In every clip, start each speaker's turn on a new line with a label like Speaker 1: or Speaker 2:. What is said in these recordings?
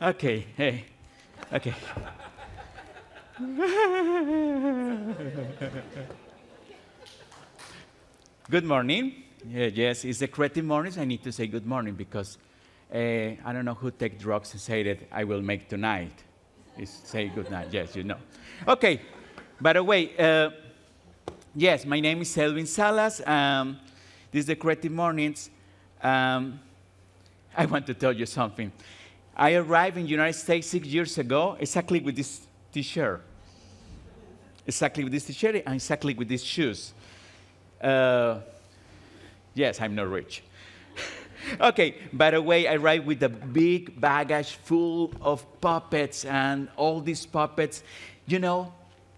Speaker 1: Okay, hey, okay. Good morning. Yes, it's the Creative Mornings. I need to say good morning because I don't know who take drugs and say that I will make tonight. It's say good night. Yes, you know. Okay. By the way, yes, my name is Edwin Salas. This is the Creative Mornings. I want to tell you something. I arrived in the United States 6 years ago, exactly with this T-shirt. Exactly with this T-shirt and exactly with these shoes. Yes, I'm not rich. Okay, by the way, I arrived with a big baggage full of puppets, and all these puppets, you know,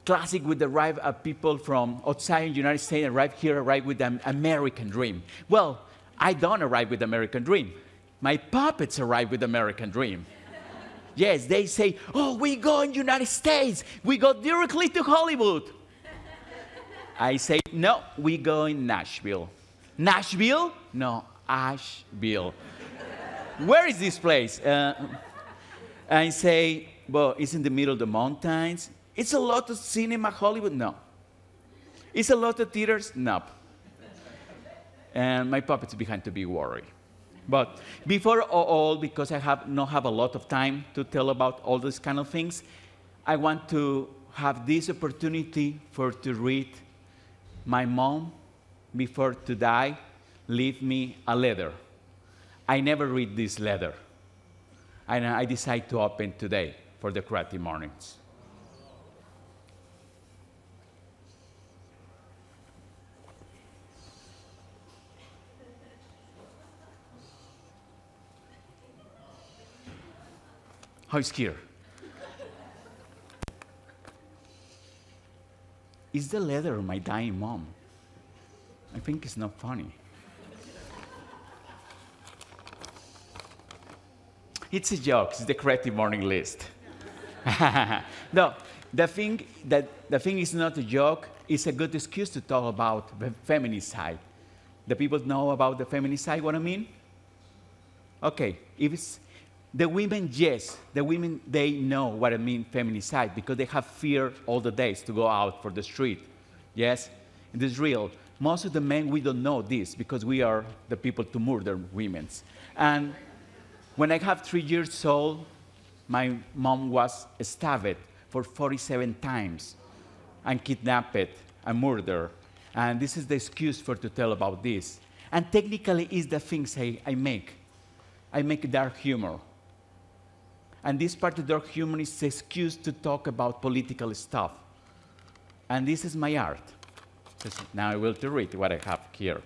Speaker 1: classic with the arrive of people from outside the United States, arrive with an American dream. Well, I don't arrive with the American dream. My puppets arrive with the American dream. Yes, they say, oh, we go in the United States. We go directly to Hollywood. I say, no, we go in Nashville. Nashville? No, Asheville. Where is this place? I say, well, it's in the middle of the mountains. It's a lot of cinema, Hollywood? No. It's a lot of theaters? No. And my puppets began to be worried. But before all, because I not have a lot of time to tell about all these kind of things, I want to have this opportunity to read my mom, before to die, leave me a letter. I never read this letter. And I decide to open today for the Creative Mornings. How is here? Is the letter of my dying mom? I think it's not funny. It's a joke. It's the Creative Morning list. No, the thing is not a joke. It's a good excuse to talk about the feminist side. The people know about the feminist side. What I mean? Okay, if it's the women, yes, the women, they know what I mean feminist side because they have fear all the days to go out for the street. Yes, it is real. Most of the men, we don't know this because we are the people to murder women. And when I have 3 years old, my mom was stabbed for 47 times and kidnapped and murdered. And this is the excuse to tell about this. And technically, it's the things I make. I make dark humor. And this part of dark humor is the excuse to talk about political stuff. And this is my art. Now I will read what I have here.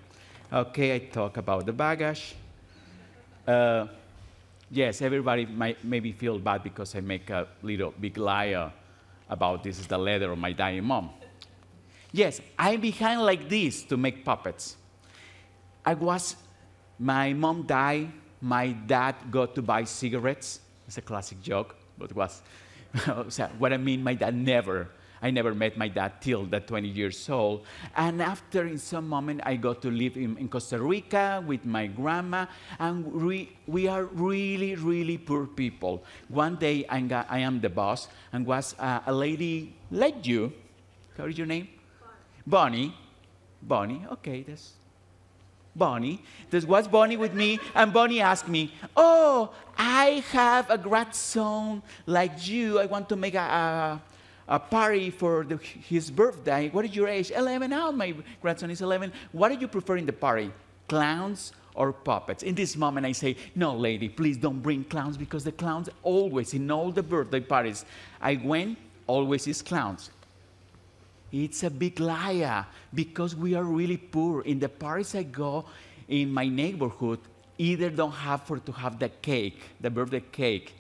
Speaker 1: Okay, I talk about the baggage. Yes, everybody might maybe feel bad because I make a little big lie about this is the letter of my dying mom. Yes, I'm behind like this to make puppets. My mom died, my dad got to buy cigarettes. It's a classic joke, but it was, what I mean, I never met my dad till that 20 years old. And after, in some moment, I got to live in Costa Rica with my grandma, and we are really, really poor people. One day, I am the boss, and was a lady like you. How is your name? Bonnie. Bonnie, okay, that's Bonnie. There was Bonnie with me, and Bonnie asked me, oh, I have a grandson like you. I want to make a party for his birthday. What is your age? 11 now. My grandson is 11. What do you prefer in the party? Clowns or puppets? In this moment, I say, no, lady, please don't bring clowns because the clowns always, in all the birthday parties, I went, always is clowns. It's a big liar because we are really poor. In the parties I go in my neighborhood, either don't have to have the cake, the birthday cake,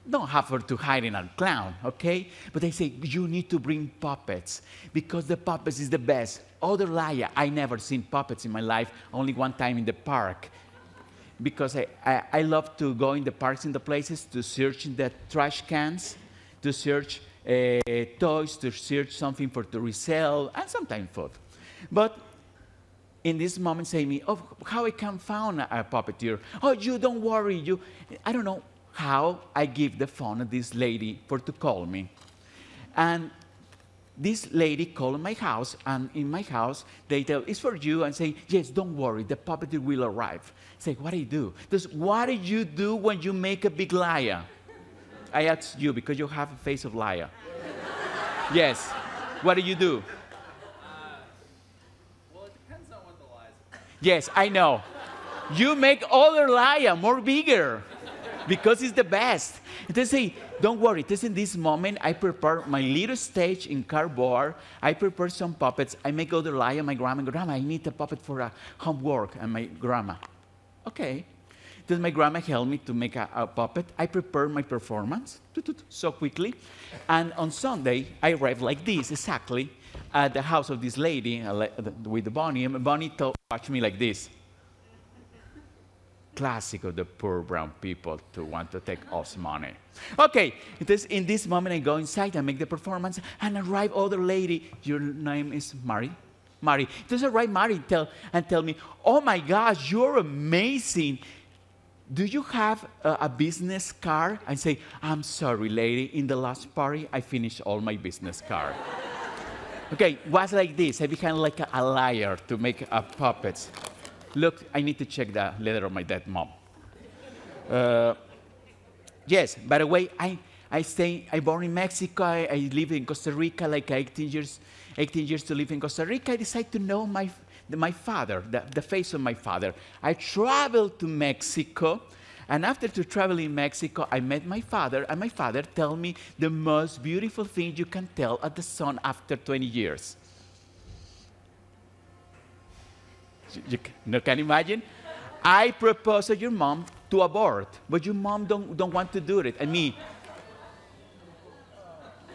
Speaker 1: don't have to hide in a clown, okay? But they say, you need to bring puppets because the puppets is the best. Other liar, I never seen puppets in my life, only one time in the park. Because I love to go in the parks, in the places, to search in the trash cans, to search toys, to search something to resell, and sometimes food. But in this moment, say me, oh, how I can find a puppeteer? Oh, you don't worry, I don't know. how I give the phone to this lady for to call me. And this lady called my house, and in my house, they tell, it's for you, and say, yes, don't worry, the puppeteer will arrive. Say, what do you do? Because what do you do when you make a big liar? I ask you, because you have a face of liar. Yes. What do you do?
Speaker 2: Well, it depends on what the lie is.
Speaker 1: Yes, I know. You make other liar more bigger, because it's the best. They say, don't worry, just in this moment, I prepare my little stage in cardboard. I prepare some puppets. I make other liar, my grandma, I need a puppet for a homework, and my grandma. Okay. Then my grandma helped me to make a puppet. I prepared my performance so quickly. And on Sunday, I arrived like this, exactly, at the house of this lady with the bunny. And Bonnie watched me like this. Classic of the poor brown people to want to take us money. Okay, in this moment I go inside and make the performance, and arrive other lady. Your name is Mari? Mari. Does arrive Mari tell me, oh my gosh, you're amazing. Do you have a business card? I say, I'm sorry, lady. In the last party, I finished all my business card. Okay, was like this. I became like a liar to make puppets. Look, I need to check the letter of my dead mom. Yes, by the way, I born in Mexico. I live in Costa Rica, like 18 years to live in Costa Rica. I decided to know my father, the face of my father. I traveled to Mexico, and after to travel in Mexico, I met my father, and my father told me the most beautiful thing you can tell at the son after 20 years. You can imagine? I proposed to your mom to abort, but your mom don't want to do it. And me,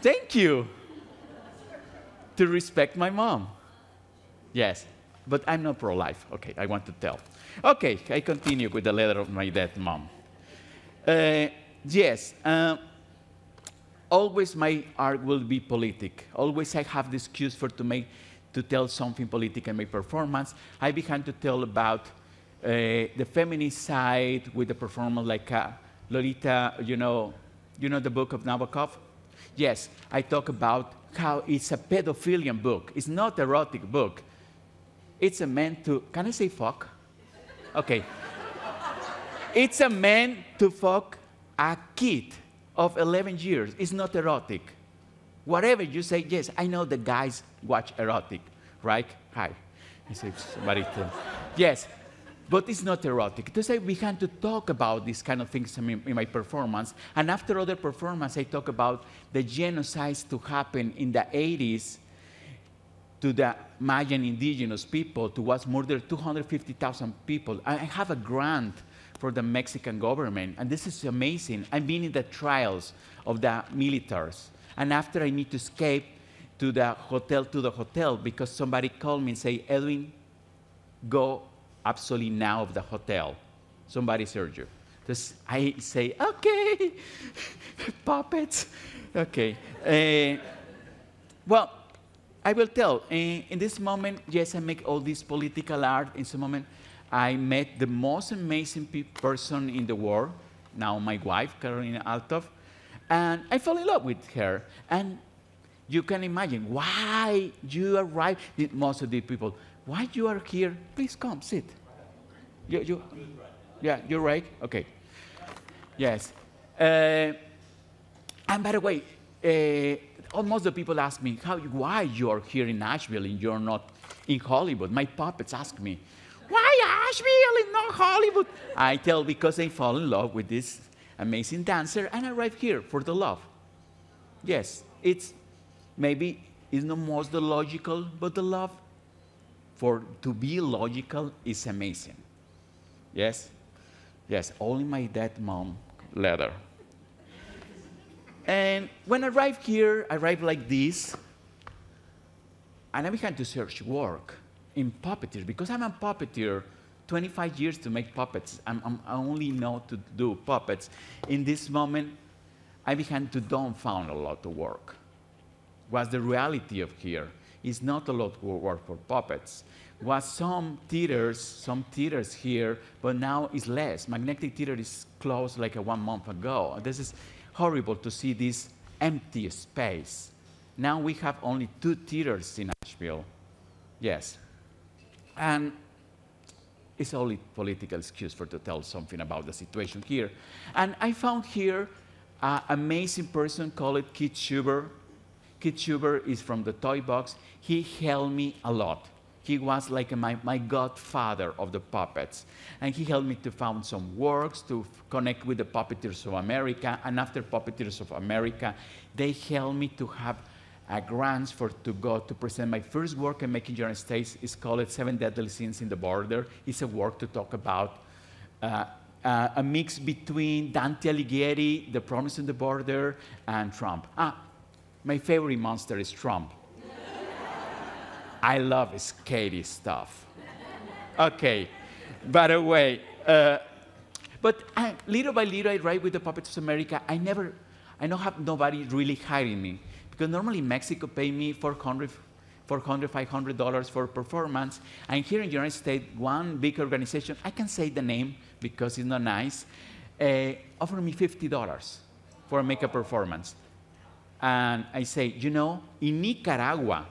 Speaker 1: thank you. To respect my mom. Yes, but I'm not pro-life. Okay, I want to tell. Okay, I continue with the letter of my dead mom. Yes, always my art will be politic. Always I have the excuse to tell something political in my performance. I began to tell about the feminist side with the performance like Lolita, you know the book of Nabokov? Yes, I talk about how it's a pedophilian book. It's not an erotic book. It's a man to, can I say fuck? Okay. It's a man to fuck a kid of 11 years. It's not erotic. Whatever you say, yes, I know the guys watch erotic, right? Hi. I say, somebody yes, but it's not erotic. So I began to talk about these kind of things in my performance. And after other performance, I talk about the genocides to happen in the 80s to the Mayan indigenous people, to was murdered 250,000 people. I have a grant for the Mexican government, and this is amazing. I've been in the trials of the militaries. And after I need to escape to the hotel because somebody called me and say, Edwin, go absolutely now of the hotel. Somebody served you. Just I say, okay, puppets. Okay. Well, I will tell. In this moment, yes, I make all this political art. In some moment, I met the most amazing person in the world, now my wife, Carolina Altov, and I fell in love with her. And you can imagine why you arrived, most of the people, why you are here? Please come, sit. Yeah, you're right? Okay. Yes. And by the way, almost the people ask me, why you are here in Asheville and you're not in Hollywood? My puppets ask me, why Asheville and not Hollywood? I tell because I fall in love with this amazing dancer and I arrive here for the love. Yes, maybe it's not most the logical, but the love to be logical is amazing. Yes? Yes, only my dead mom letter. And when I arrived here, I arrived like this, and I began to search work in puppeteer, because I'm a puppeteer, 25 years to make puppets. I only know to do puppets. In this moment, I began to don't find a lot of work. Was the reality of here. is not a lot of work for puppets. Was some theaters here, but now it's less. Magnetic Theater is closed like 1 month ago. This is horrible to see this empty space. Now we have only 2 theaters in Asheville. Yes. And it's only political excuse for to tell something about the situation here. And I found here an amazing person called Keith Schubert. Keith Schubert is from the Toy Box. He helped me a lot. He was like my godfather of the puppets. And he helped me to find some works, to connect with the Puppeteers of America. And after Puppeteers of America, they helped me to have grants to go to present my first work I make in the United States. It's called 7 Deadly Sins in the Border. It's a work to talk about a mix between Dante Alighieri, The Promise in the Border, and Trump. My favorite monster is Trump. I love scary stuff. Okay, by the way, but little by little I write with the Puppets of America. I don't have nobody really hiring me. Because normally Mexico pay me $400, $500 for performance. And here in the United States, one big organization, I can say the name because it's not nice, offered me $50 for a makeup performance. And I say, you know, in Nicaragua,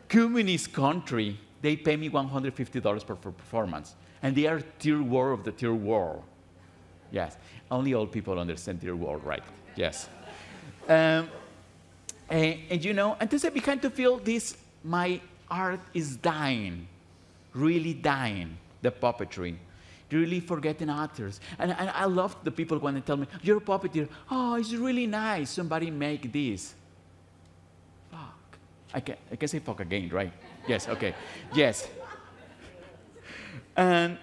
Speaker 1: communist country, they pay me $150 per performance. And they are third world of the third world. Yes, only old people understand third world, right? Yes. And you know, and thus I began to feel this, my art is dying, really dying, the puppetry, really forgetting authors. And I love the people when they tell me, you're a puppeteer, oh, it's really nice, somebody make this. Fuck. I can say fuck again, right? Yes, okay, yes. And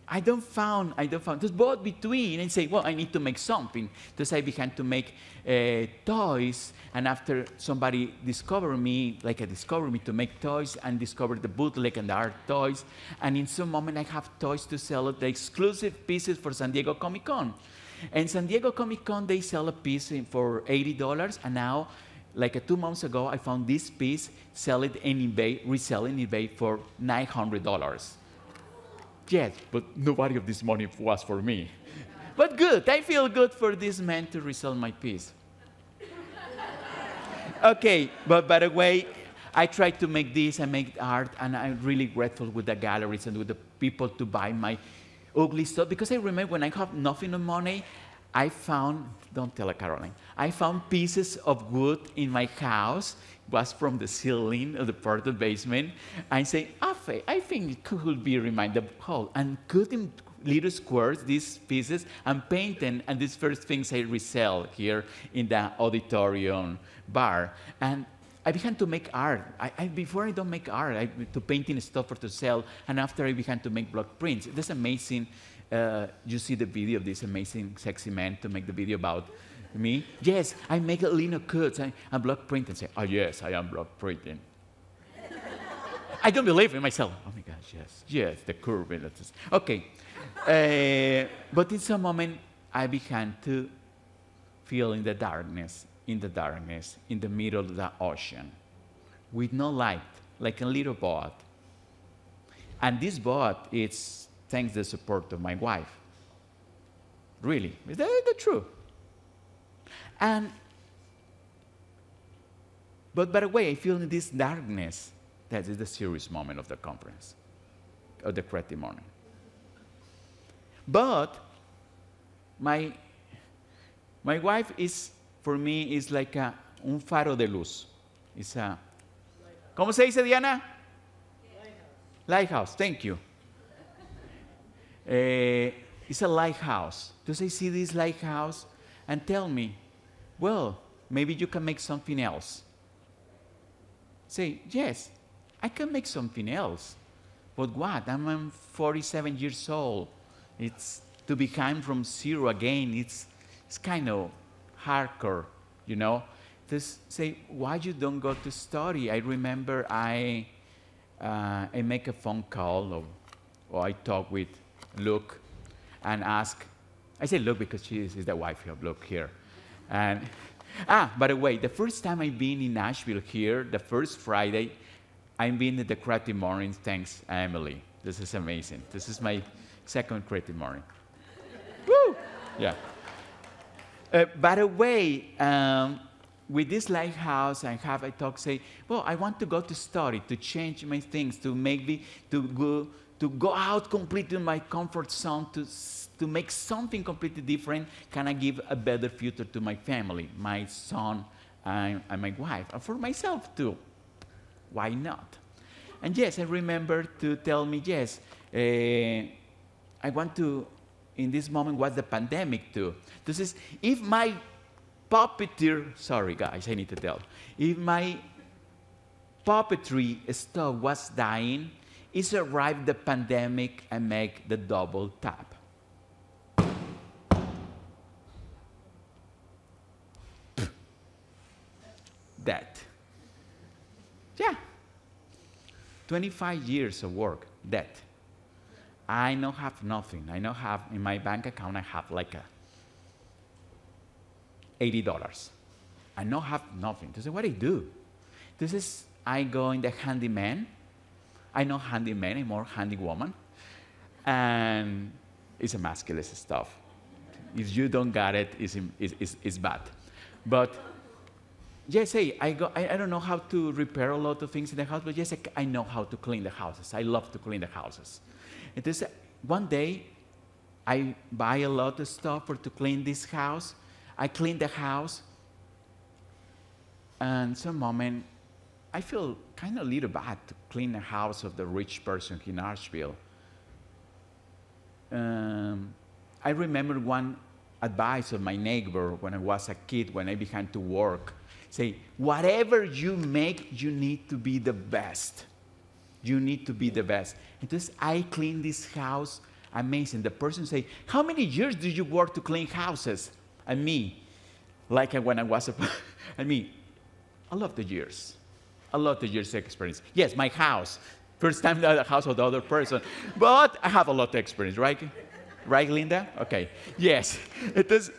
Speaker 1: I don't found just both between and say, well, I need to make something. Thus I began to make toys, and after somebody discovered me, to make toys and discovered the bootleg and the art toys, and in some moment I have toys to sell the exclusive pieces for San Diego Comic-Con. And San Diego Comic-Con, they sell a piece for $80, and now, like 2 months ago, I found this piece, sell it in eBay, resell in eBay for $900. Yes, but nobody of this money was for me. But good, I feel good for this man to resell my piece. Okay, but by the way, I try to make this, I make art, and I'm really grateful with the galleries and with the people to buy my ugly stuff. Because I remember when I have nothing of money, I found, don't tell Caroline, I found pieces of wood in my house, was from the ceiling of the part of the basement. I say, Afe, I think it could be reminded of whole. And cutting little squares, these pieces, and painting, and these first things I resell here in the auditorium bar. And I began to make art. Before I don't make art, I to painting stuff for to sell, and after I began to make block prints. That's amazing. You see the video of this amazing sexy man to make the video about me? Yes, I make a lino cuts and block print and say, oh yes, I am block printing. I don't believe in myself. Oh my gosh, yes, the curve. Okay. But in some moment, I began to feel in the darkness, in the middle of the ocean, with no light, like a little boat. And this boat, it's thanks to the support of my wife. Really, is that the truth? But by the way, I feel in this darkness, that is the serious moment of the conference, of the Creative Morning. But my wife is, for me, is like un faro de luz. It's a, ¿cómo se dice, Diana? Lighthouse, thank you. It's a lighthouse. Does I see this lighthouse and tell me, well, maybe you can make something else. Say, yes, I can make something else. But what? I'm 47 years old. It's to become from zero again. It's kind of hardcore, you know. Just say, why you don't go to study? I remember I make a phone call or I talk with Luke and ask. I say Luke because she is the wife of Luke here. And By the way, the first time I've been in Asheville here, the first Friday, I've been at the Creative Mornings. Thanks, Emily. This is amazing. This is my second Creative Morning. Woo! Yeah. By the way, with this lighthouse, I talk, say, well, I want to go to study, to change my things, to maybe to go out completely in my comfort zone, to make something completely different. Can I give a better future to my family, my son, and my wife, and for myself too? Why not? And yes, I remember to tell me, yes, I want to, in this moment, was the pandemic too. This is, if my puppeteer, sorry guys, I need to tell, if my puppetry stuff was dying, it survived the pandemic and make the double tap. That. Yeah. 25 years of work, that. I don't have nothing. I don't have, in my bank account, I have like $80. I don't have nothing. This is what I do. This is, I go in the handyman. I know handyman, I'm more handy woman. And it's a masculine stuff. If you don't got it, it's bad. But yes, I don't know how to repair a lot of things in the house, but yes, I know how to clean the houses. I love to clean the houses. It is, one day, I buy a lot of stuff to clean this house. I clean the house, and some moment, I feel kind of a little bad to clean the house of the rich person in Asheville. I remember one advice of my neighbor when I was a kid, when I began to work. Say, whatever you make, you need to be the best. You need to be the best. And so I clean this house, amazing. The person say, how many years did you work to clean houses? And me, like when I was I mean, a lot of years. A lot of years of experience. Yes, my house. First time the house of the other person. But I have a lot of experience, right? Right, Linda? Okay. Yes. It is,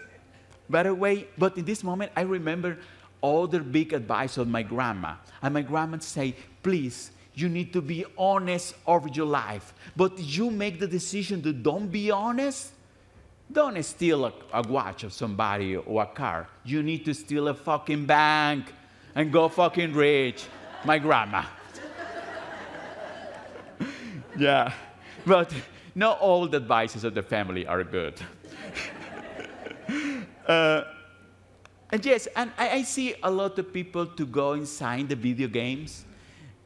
Speaker 1: by the way, but in this moment, I remember all the big advice of my grandma. And my grandma say, please, you need to be honest over your life. But you make the decision to don't be honest, don't steal a watch of somebody or a car. You need to steal a fucking bank and go fucking rich. My grandma. Yeah. But not all the advices of the family are good. And yes, and I see a lot of people to go inside the video games.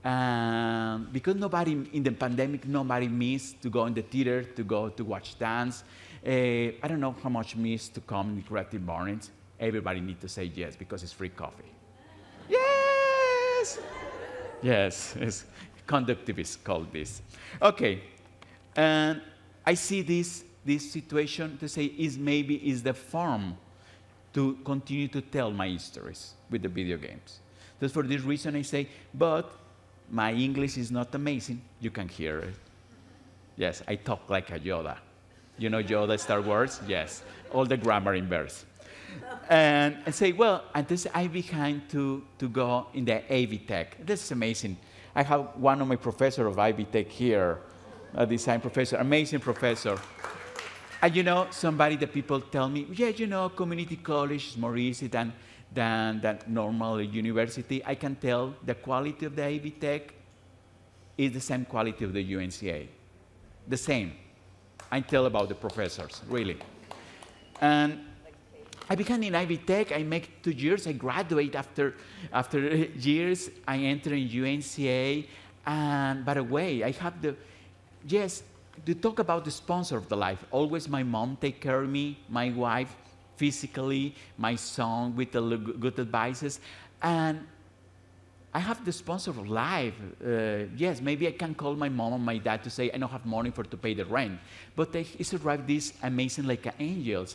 Speaker 1: Because nobody, in the pandemic, nobody missed to go in the theater, to go to watch dance. I don't know how much missed to come in the Creative Mornings. Everybody needs to say yes, because it's free coffee. Yes! Yes, conductivists call this. Okay, and I see this situation to say is the form to continue to tell my histories with the video games. Just for this reason I say, but my English is not amazing. You can hear it. Yes, I talk like a Yoda. You know Yoda, Star Wars? Yes, all the grammar in verse. And say, well, and this I began to go in the AV Tech. This is amazing. I have one of my professor of AV Tech here, a design professor, amazing professor. And you know, somebody that people tell me, yeah, you know, community college is more easy than normal university. I can tell the quality of the AV Tech is the same quality of the UNCA. The same. I tell about the professors, really. And I began in Ivy Tech. I make 2 years. I graduate after years. I enter in UNCA. And by the way, I have to talk about the sponsor of the life. Always my mom take care of me, my wife physically, my son with the good advices. And I have the sponsor of life. Yes, maybe I can call my mom and my dad to say, I don't have money to pay the rent. But they survived this amazing like angels.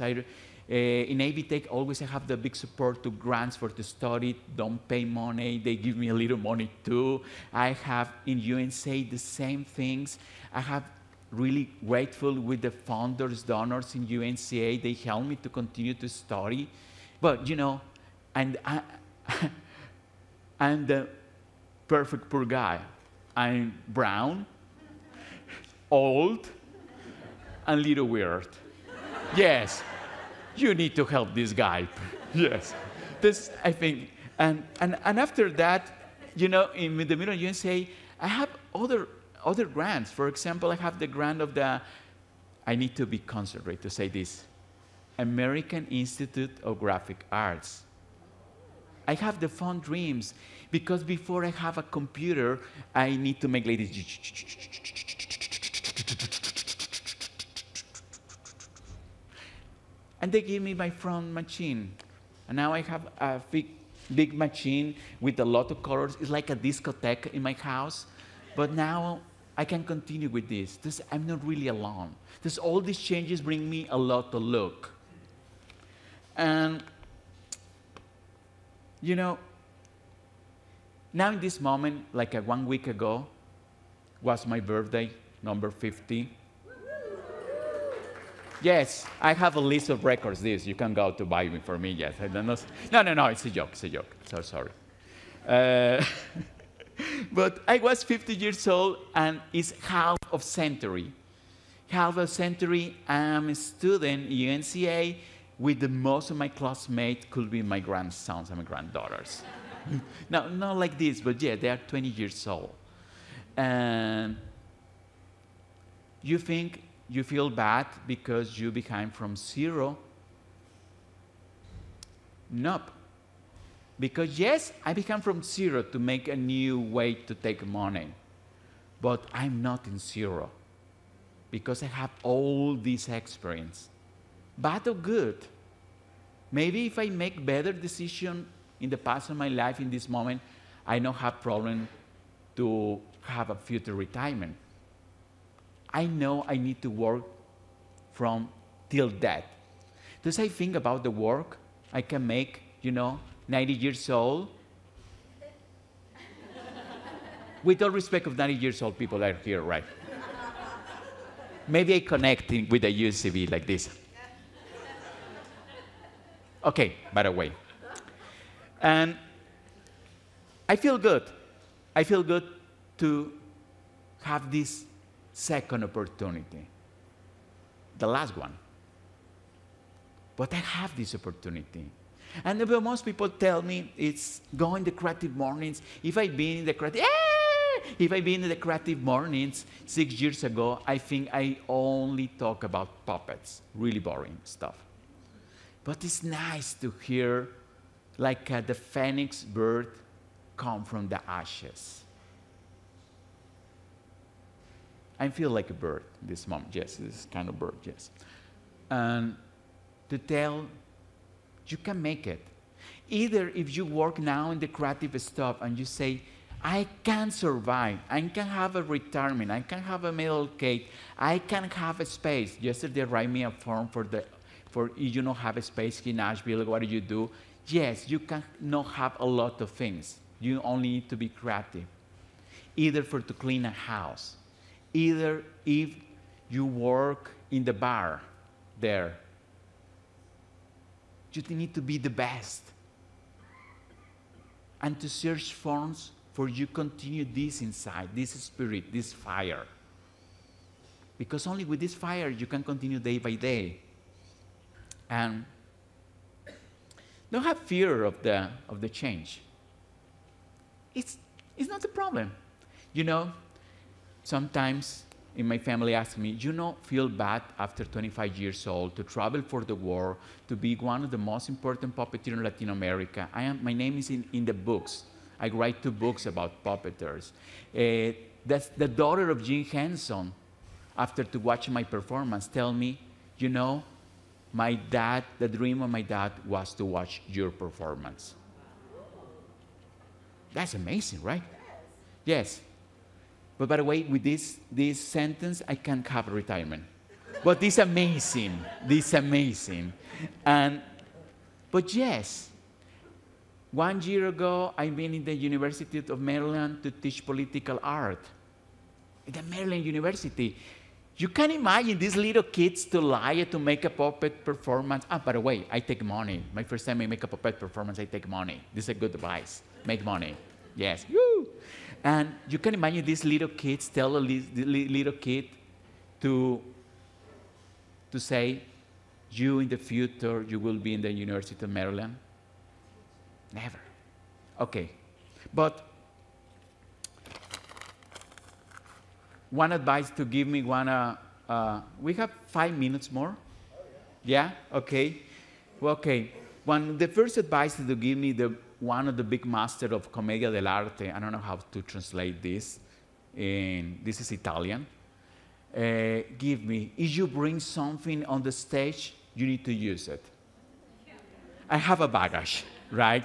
Speaker 1: In AV Tech, always I have the big support to grants for the study, don't pay money, they give me a little money too. I have in UNCA the same things. I have really grateful with the founders, donors in UNCA. They help me to continue to study. But you know, And I'm the perfect poor guy. I'm brown, old, and little weird. Yes, you need to help this guy. Yes. This, I think, and after that, you know, in the Middle USA, I have other grants. For example, I have the grant of the, I need to be concentrated to say this, American Institute of Graphic Arts. I have the fun dreams because before I have a computer, I need to make like this. And they give me my front machine. And now I have a big machine with a lot of colors. It's like a discotheque in my house. But now I can continue with this. I'm not really alone. All these changes bring me a lot to look. And, you know, now in this moment, like 1 week ago, was my birthday, number 50. Yes, I have a list of records. This you can go to buy me for me. Yes, I don't know. No, it's a joke. It's a joke. So sorry. But I was 50 years old, and it's half of century. Half a century. I'm a student at UNCA. With the most of my classmates could be my grandsons and my granddaughters. No, not like this, but yeah, they are 20 years old. And you think you feel bad because you became from zero? Nope. Because yes, I became from zero to make a new way to take money. But I'm not in zero. Because I have all this experience. Bad or good? Maybe if I make better decisions in the past of my life, in this moment, I don't have problem to have a future retirement. I know I need to work from till death. Does I think about the work I can make, 90 years old? With all respect of 90 years old people that are here, right? Maybe I connect with the UCB like this. Okay, by the way. And I feel good. I feel good to have this second opportunity. The last one. But I have this opportunity. And most people tell me it's going to Creative Mornings. If I've been in the Creative Mornings 6 years ago, I think I only talk about puppets, really boring stuff. But it's nice to hear like the phoenix bird come from the ashes. I feel like a bird this moment. Yes, this kind of bird, yes. And to tell, you can make it. Either if you work now in the creative stuff and you say, I can survive, I can have a retirement, I can have a middle cake, I can have a space. Yesterday, write me a form for you don't have a space in Asheville, what do you do? Yes, you can not have a lot of things. You only need to be creative. Either to clean a house, either if you work in the bar there. You need to be the best. And to search forms for you continue this inside, this spirit, this fire. Because only with this fire you can continue day by day. And don't have fear of the change. It's not a problem. Sometimes in my family ask me, feel bad after 25 years old to travel for the world, to be one of the most important puppeteers in Latin America. My name is in the books. I write 2 books about puppeteers. That's the daughter of Jim Henson, after to watch my performance, tell me, my dad, the dream of my dad was to watch your performance. That's amazing, right? Yes. But by the way, with this sentence, I can't have retirement. But this amazing. But yes, 1 year ago, I've been in the University of Maryland to teach political art. At the Maryland University, You can imagine these little kids to lie to make a puppet performance. Ah, by the way, I take money. My first time I make a puppet performance, I take money. This is a good advice. Make money. Yes. Woo! And you can imagine these little kids tell a little kid to say, you in the future, you will be in the University of Maryland. Never. Okay. But one advice to give me we have 5 minutes more? Yeah? Okay. Okay. The first advice to give me, one of the big master of Commedia dell'arte, I don't know how to translate this, this is Italian, give me, if you bring something on the stage, you need to use it. I have a baggage, right?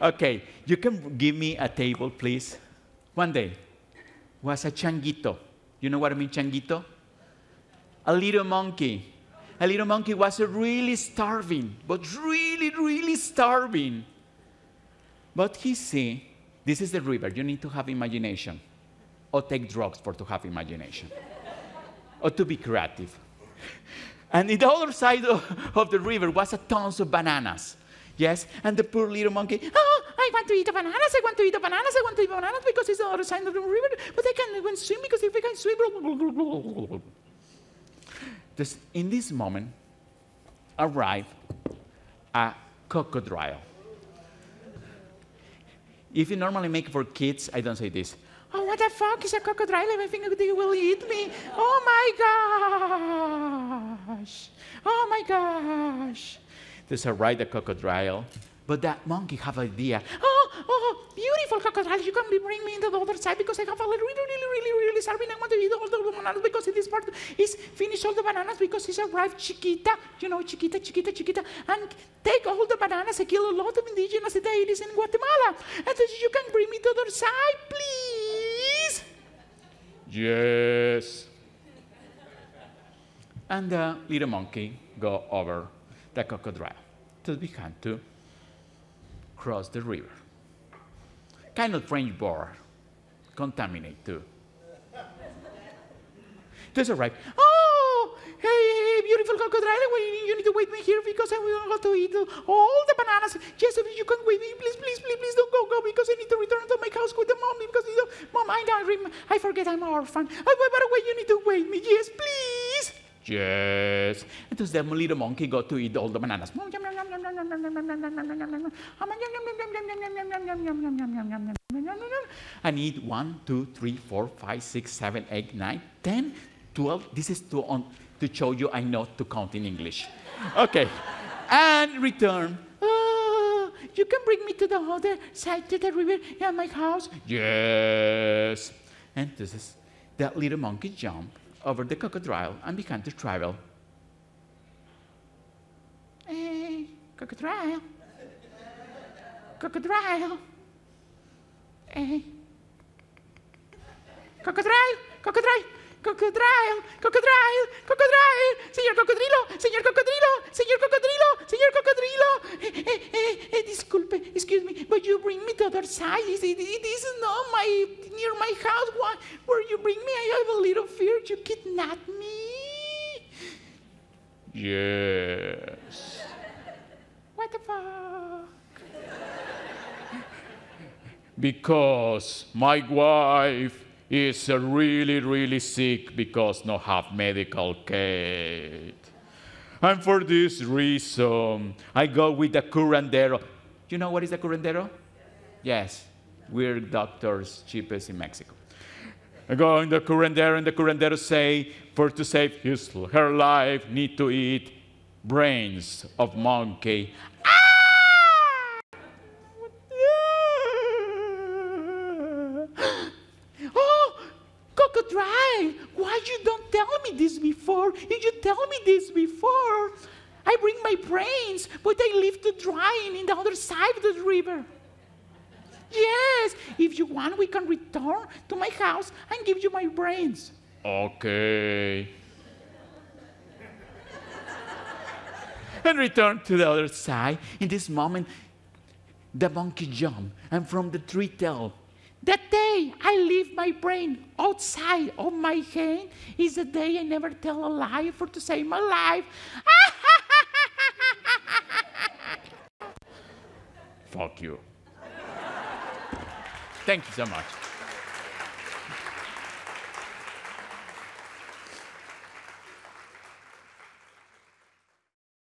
Speaker 1: Okay, you can give me a table, please. One day, was a changuito. You know what I mean, changuito? A little monkey. A little monkey was really starving, but really, really starving. But he see, this is the river. You need to have imagination, or take drugs to have imagination, or to be creative. And in the other side of the river was a tons of bananas. Yes, and the poor little monkey, oh, I want to eat bananas, I want to eat bananas, I want to eat bananas because it's the other side of the river, but I can't even swim because if I can swim, in this moment, arrived a crocodile. If you normally make for kids, I don't say this. Oh, what the fuck is a crocodile? I think they will eat me. Oh my gosh. Oh my gosh. There's a ride a crocodile, but that monkey have an idea. Oh, beautiful crocodile, you can bring me into the other side because I have a really starving. I want to eat all the bananas because in this part is finish all the bananas because it's arrived Chiquita, you know, Chiquita, and take all the bananas. I kill a lot of indigenous deities in Guatemala. And so you can bring me to the other side, please? Yes. And the little monkey go over the crocodile. So we had to cross the river. Kind of French border, contaminate too. There's a right. Oh, hey, beautiful crocodile, you need to wait me here because I will go to eat all the bananas. Yes, if you can wait me, please, don't go because I need to return to my house with the mom because Mom, I forget I'm an orphan. Oh, by the way, you need to wait me. Yes, please. Yes. And the little monkey got to eat all the bananas. And eat 1, 2, 3, 4, 5, 6, 7, 8, 9, 10, 12. This is to show you I know to count in English. Okay. And return. Oh, you can bring me to the other side to the river at my house? Yes. And this is that little monkey jump over the crocodile and began to travel. Hey, crocodile. Crocodile. Hey. Crocodile. Señor cocodrilo. Disculpe, excuse me, but you bring me to the other side. This is not near my house. Where you bring me? I have a little fear you kidnap me. Yes. What the fuck? Because my wife is really sick because no have medical care. And for this reason, I go with the curandero. You know what is the curandero? Yes. We're doctors, cheapest in Mexico. I go in the curandero, and the curandero say, to save her life, need to eat brains of monkey. Crocodile, why you don't tell me this before? If you tell me this before, I bring my brains, but I leave to drying in the other side of the river. Yes, if you want, we can return to my house and give you my brains. Okay. And return to the other side. In this moment, the monkey jumped, and from the tree tail, The day I leave my brain outside of my head is the day I never tell a lie for to save my life. Fuck you. Thank you so much.